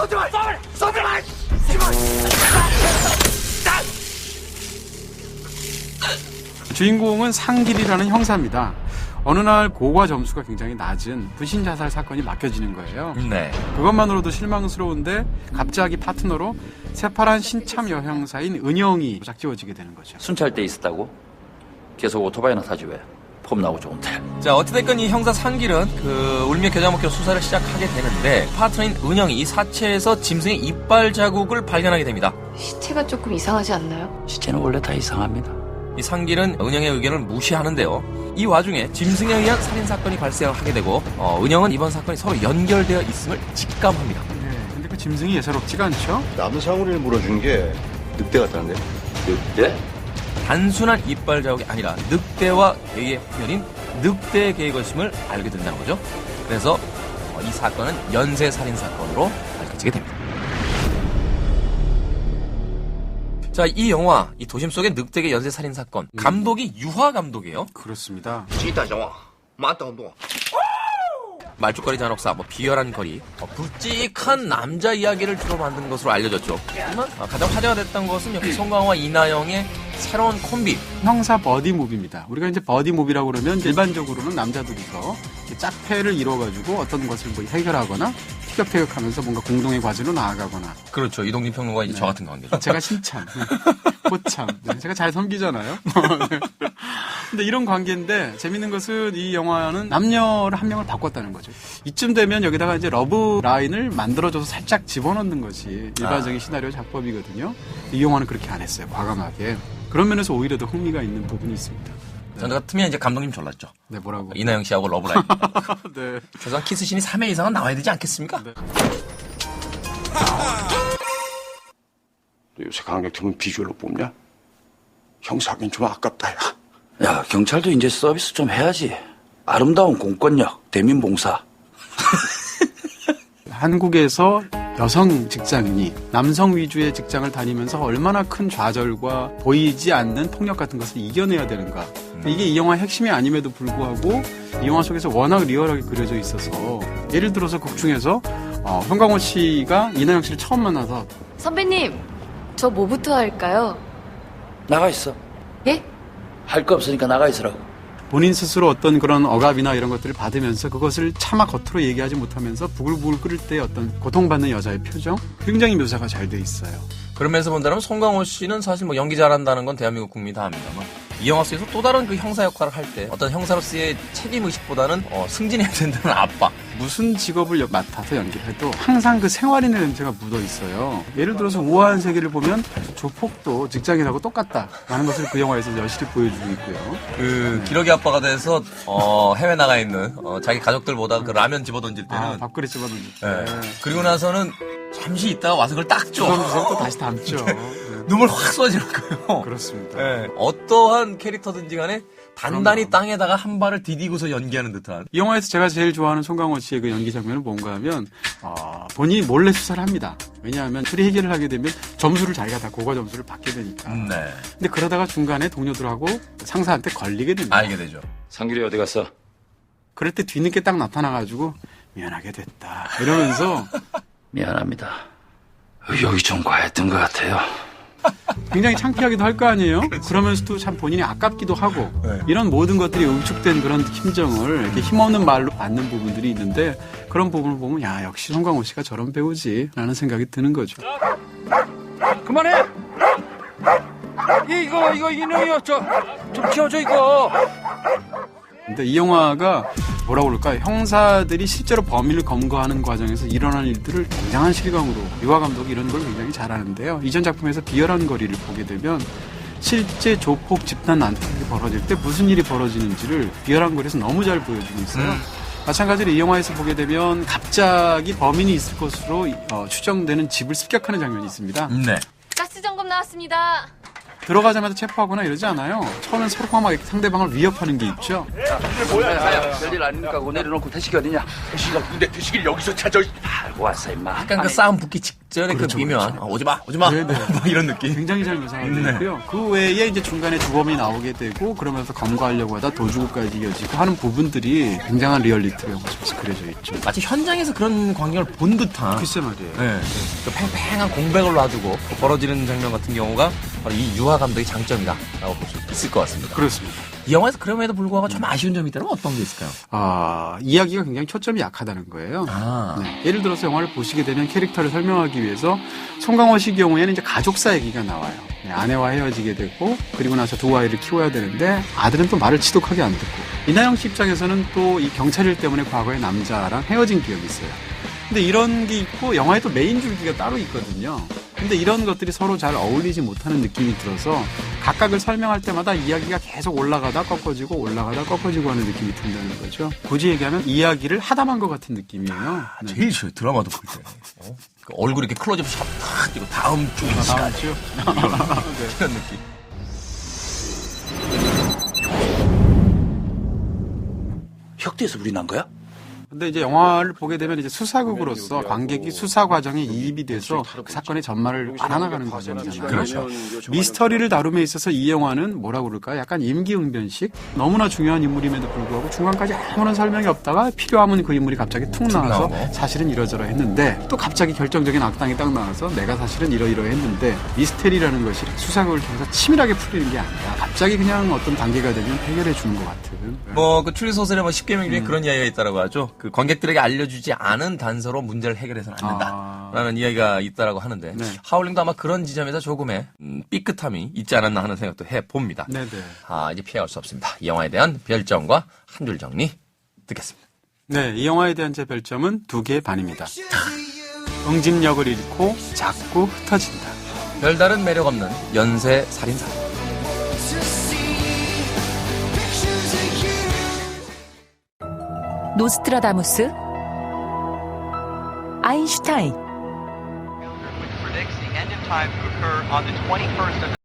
쏘지 마! 쏘지 마! 주인공은 상길이라는 형사입니다. 어느 날 고과 점수가 굉장히 낮은 부신 자살 사건이 맡겨지는 거예요. 네. 그것만으로도 실망스러운데 갑자기 파트너로 새파란 신참 여형사인 은영이 짝지워지게 되는 거죠. 순찰 때 있었다고? 계속 오토바이나 타지 왜? 폼 나고 좋은데. 자, 어찌됐건 이 형사 상길은 그 울며 겨자 먹기로 수사를 시작하게 되는데 파트너인 은영이 이 사체에서 짐승의 이빨 자국을 발견하게 됩니다. 시체가 조금 이상하지 않나요? 시체는 원래 다 이상합니다. 이 상길은 은영의 의견을 무시하는데요. 이 와중에 짐승에 의한 살인사건이 발생을 하게 되고 은영은 이번 사건이 서로 연결되어 있음을 직감합니다. 네, 근데 그 짐승이 예사롭지가 않죠? 남상우리를 물어준 게 늑대 같다는데? 늑대? 단순한 이빨 자국이 아니라 늑대와 개의 후연인 늑대의 개의 것임을 알게 된다는 거죠. 그래서 이 사건은 연쇄살인사건으로 밝혀지게 됩니다. 자, 이 영화, 이 도심 속의 늑대의 연쇄살인사건, 감독이 유화 감독이에요. 그렇습니다. 말죽거리 잔혹사, 비열한 거리, 굵직한 남자 이야기를 주로 만든 것으로 알려졌죠. 하지만 가장 화제가 됐던 것은 역시 송강호와 이나영의 새로운 콤비. 형사 버디 무비입니다. 우리가 이제 버디 무비라고 그러면 일반적으로는 남자들이서 짝패를 이뤄가지고 어떤 것을 해결하거나 티격태격하면서 뭔가 공동의 과제로 나아가거나. 그렇죠. 이동진 평론가 이제 저 같은 관계죠. 제가 신참, 고참. 제가 잘 섬기잖아요. 근데 이런 관계인데 재밌는 것은 이 영화는 남녀를 한 명을 바꿨다는 거죠. 이쯤 되면 여기다가 이제 러브 라인을 만들어줘서 살짝 집어넣는 것이 일반적인 시나리오 작법이거든요. 이 영화는 그렇게 안 했어요. 과감하게. 그런 면에서 오히려 더 흥미가 있는 부분이 있습니다. 저 같으면 이제 감독님 졸랐죠. 네, 뭐라고? 이나영 씨하고 러브라인. 네. 최소한 키스신이 3회 이상은 나와야 되지 않겠습니까? 네. 너 요새 강력팀은 비주얼로 뽑냐? 형사하긴 좀 아깝다, 야. 야, 경찰도 이제 서비스 좀 해야지. 아름다운 공권력, 대민봉사. 한국에서 여성 직장인이 남성 위주의 직장을 다니면서 얼마나 큰 좌절과 보이지 않는 폭력 같은 것을 이겨내야 되는가. 이게 이 영화의 핵심이 아님에도 불구하고 이 영화 속에서 워낙 리얼하게 그려져 있어서 예를 들어서 극 중에서 송강호 씨가 이나영 씨를 처음 만나서 선배님, 저 뭐부터 할까요? 나가 있어. 예? 할 거 없으니까 나가 있으라고. 본인 스스로 어떤 그런 억압이나 이런 것들을 받으면서 그것을 차마 겉으로 얘기하지 못하면서 부글부글 끓을 때 어떤 고통받는 여자의 표정 굉장히 묘사가 잘 돼 있어요. 그러면서 본다면 송강호 씨는 사실 연기 잘한다는 건 대한민국 국민이 다 압니다만 이 영화 속에서 또 다른 그 형사 역할을 할 때 어떤 형사로서의 책임의식보다는 승진해야 된다는 아빠. 무슨 직업을 맡아서 연기를 해도 항상 그 생활인의 냄새가 묻어 있어요. 예를 들어서 우아한 세계를 보면 조폭도 직장인하고 똑같다라는 것을 그 영화에서 여실히 보여주고 있고요. 기러기 아빠가 돼서 해외 나가 있는 자기 가족들보다 그 라면 집어던질 때는 밥그릇 집어던질 때. 네. 그리고 나서는 잠시 있다가 와서 그걸 딱 줘. 주섬주섬 또 다시 담죠. 네. 눈물 확 쏟아지는 거예요. 그렇습니다. 네. 어떠한 캐릭터든지 간에 단단히 땅에다가 한 발을 디디고서 연기하는 듯한. 이 영화에서 제가 제일 좋아하는 송강호 씨의 그 연기 장면은 뭔가 하면 본인이 몰래 수사를 합니다. 왜냐하면 수리 해결을 하게 되면 점수를 자기가 다 고과 점수를 받게 되니까. 네. 근데 그러다가 중간에 동료들하고 상사한테 걸리게 됩니다. 알게 되죠. 상길이 어디 갔어? 그럴 때 뒤늦게 딱 나타나가지고 미안하게 됐다 이러면서 미안합니다. 여기 좀 과했던 것 같아요. 굉장히 창피하기도 할 거 아니에요? 그러면서도 참 본인이 아깝기도 하고 네. 이런 모든 것들이 응축된 그런 심정을 이렇게 힘없는 말로 받는 부분들이 있는데 그런 부분을 보면 야 역시 송강호 씨가 저런 배우지 라는 생각이 드는 거죠. 그만해! 이거 이놈이요. 좀 키워줘, 이거. 근데 이 영화가 뭐라고 그럴까 형사들이 실제로 범인을 검거하는 과정에서 일어나는 일들을 굉장한 실감으로 유화 감독이 이런 걸 굉장히 잘하는데요. 이전 작품에서 비열한 거리를 보게 되면 실제 조폭 집단 난투극이 벌어질 때 무슨 일이 벌어지는지를 비열한 거리에서 너무 잘 보여주고 있어요. 마찬가지로 이 영화에서 보게 되면 갑자기 범인이 있을 것으로 추정되는 집을 습격하는 장면이 있습니다. 네. 가스 점검 나왔습니다. 들어가자마자 체포하거나 이러지 않아요. 처음엔 서로 막 상대방을 위협하는 게 있죠. 뭐야? 별일 아니니까 그거 내려놓고 태식이 어디냐? 근데 태식이를 여기서 찾아. 알고 왔어, 임마. 약간 그 싸움 붙기 직전에 그렇죠, 그 미묘한 오지마 네네. 막 이런 느낌. 굉장히 잘 묘사하고요. 그 외에 이제 중간에 주범이 나오게 되고 그러면서 검거하려고 하다 도주고까지 이어지고 하는 부분들이 굉장한 리얼리티가 영화에서 그려져 있죠. 마치 현장에서 그런 광경을 본 듯한. 글쎄 말이에요. 네. 그 팽팽한 공백을 놔두고 벌어지는 장면 같은 경우가 바로 이 유화 감독의 장점이다라고 볼 수 있을 것 같습니다. 그렇습니다. 이 영화에서 그럼에도 불구하고 좀 아쉬운 점이 있다면 어떤 게 있을까요? 이야기가 굉장히 초점이 약하다는 거예요. 아. 네. 예를 들어서 영화를 보시게 되면 캐릭터를 설명하기 위해서 송강호 씨 경우에는 이제 가족사 얘기가 나와요. 네, 아내와 헤어지게 되고 그리고 나서 두 아이를 키워야 되는데 아들은 또 말을 지독하게 안 듣고 이나영 씨 입장에서는 또 이 경찰일 때문에 과거에 남자랑 헤어진 기억이 있어요. 근데 이런 게 있고 영화에 또 메인 줄기가 따로 있거든요. 근데 이런 것들이 서로 잘 어울리지 못하는 느낌이 들어서 각각을 설명할 때마다 이야기가 계속 올라가다 꺾어지고 올라가다 꺾어지고 하는 느낌이 든다는 거죠. 굳이 얘기하면 이야기를 하담한 것 같은 느낌이에요. 네. 제일 싫어요. 드라마도 볼 때. 그 얼굴 이렇게 클로즈업 샷 탁 찍고 다음 주 이 시간. 죠 이런 느낌. 혁대에서 우리 난 거야? 근데 이제 영화를 보게 되면 이제 수사극으로서 관객이 수사 과정에 이입이 돼서 그 사건의 전말을 알아나가는 과정이잖아요. 그렇죠. 미스터리를 다룸에 있어서 이 영화는 뭐라고 그럴까요? 약간 임기응변식? 너무나 중요한 인물임에도 불구하고 중간까지 아무런 설명이 없다가 필요하면 그 인물이 갑자기 툭 나와서 나오고. 사실은 이러저러 했는데 또 갑자기 결정적인 악당이 딱 나와서 내가 사실은 이러이러 했는데 미스테리라는 것이 수사극을 통해서 치밀하게 풀리는 게 아니라 갑자기 그냥 어떤 단계가 되면 해결해 주는 것 같은. 뭐 그 추리 소설에 뭐 10계명 중에 그런 이야기가 있다라고 하죠. 그 관객들에게 알려주지 않은 단서로 문제를 해결해서는 안 된다라는 이야기가 있다라고 하는데 네. 하울링도 아마 그런 지점에서 조금의 삐끗함이 있지 않았나 하는 생각도 해봅니다. 네네. 이제 피할 수 없습니다. 이 영화에 대한 별점과 한 줄 정리 듣겠습니다. 네, 이 영화에 대한 제 별점은 2개 반입니다. 응집력을 잃고 자꾸 흩어진다. 별다른 매력 없는 연쇄 살인사. 노스트라다무스, 아인슈타인, predicts the end of time to occur on the 21st of